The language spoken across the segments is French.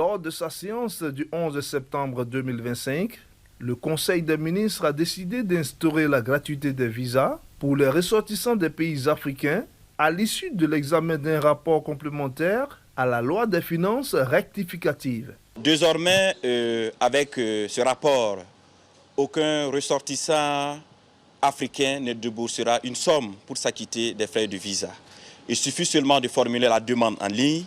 Lors de sa séance du 11 septembre 2025, le Conseil des ministres a décidé d'instaurer la gratuité des visas pour les ressortissants des pays africains à l'issue de l'examen d'un rapport complémentaire à la loi des finances rectificative. Désormais, avec ce rapport, aucun ressortissant africain ne déboursera une somme pour s'acquitter des frais de visa. Il suffit seulement de formuler la demande en ligne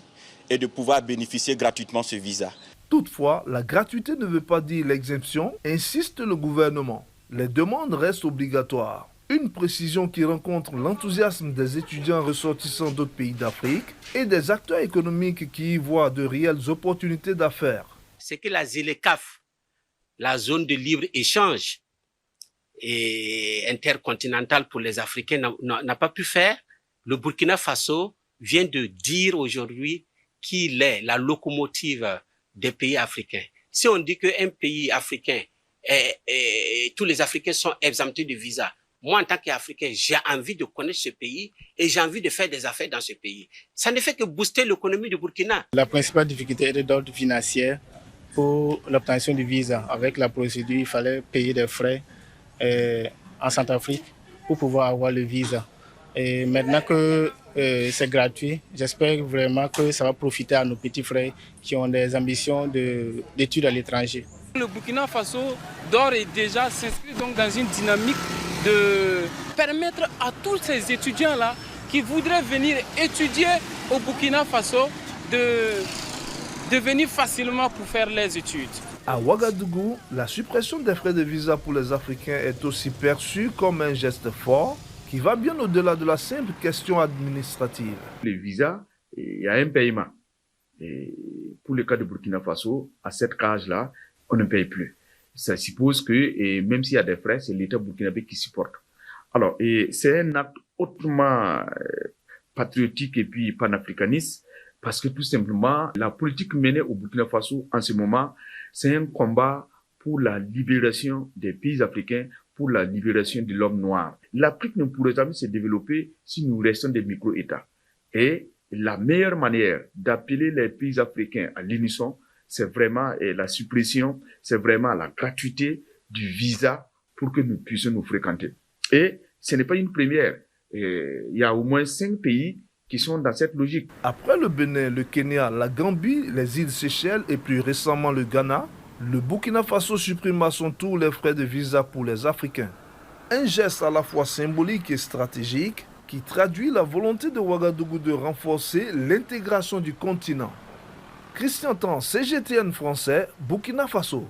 et de pouvoir bénéficier gratuitement de ce visa. Toutefois, la gratuité ne veut pas dire l'exemption, insiste le gouvernement. Les demandes restent obligatoires. Une précision qui rencontre l'enthousiasme des étudiants ressortissants d'autres pays d'Afrique et des acteurs économiques qui y voient de réelles opportunités d'affaires. C'est que la ZLECAf, la zone de libre-échange et intercontinentale pour les Africains, n'a pas pu faire. Le Burkina Faso vient de dire aujourd'hui qu'il est la locomotive des pays africains. Si on dit qu'un pays africain, tous les Africains sont exemptés de visa, moi, en tant qu'Africain, j'ai envie de connaître ce pays et j'ai envie de faire des affaires dans ce pays. Ça ne fait que booster l'économie du Burkina. La principale difficulté est d'ordre financier pour l'obtention du visa. Avec la procédure, il fallait payer des frais en Centrafrique pour pouvoir avoir le visa. Et maintenant que c'est gratuit, j'espère vraiment que ça va profiter à nos petits frères qui ont des ambitions d'études à l'étranger. Le Burkina Faso d'ores et déjà s'inscrit donc dans une dynamique de permettre à tous ces étudiants-là qui voudraient venir étudier au Burkina Faso de venir facilement pour faire les études. À Ouagadougou, la suppression des frais de visa pour les Africains est aussi perçue comme un geste fort qui va bien au-delà de la simple question administrative. Les visas, il y a un paiement. Et pour le cas de Burkina Faso, à cette case-là, on ne paye plus. Ça suppose que, et même s'il y a des frais, c'est l'État burkinabé qui supporte. Alors, c'est un acte hautement patriotique et puis panafricaniste, parce que tout simplement, la politique menée au Burkina Faso en ce moment, c'est un combat pour la libération des pays africains, pour la libération de l'homme noir. L'Afrique ne pourrait jamais se développer si nous restons des micro-États. Et la meilleure manière d'appeler les pays africains à l'unisson, c'est vraiment la suppression, c'est vraiment la gratuité du visa pour que nous puissions nous fréquenter. Et ce n'est pas une première. Il y a au moins 5 pays qui sont dans cette logique. Après le Bénin, le Kenya, la Gambie, les îles Seychelles et plus récemment le Ghana, le Burkina Faso supprime à son tour les frais de visa pour les Africains. Un geste à la fois symbolique et stratégique qui traduit la volonté de Ouagadougou de renforcer l'intégration du continent. Christian Tan, CGTN français, Burkina Faso.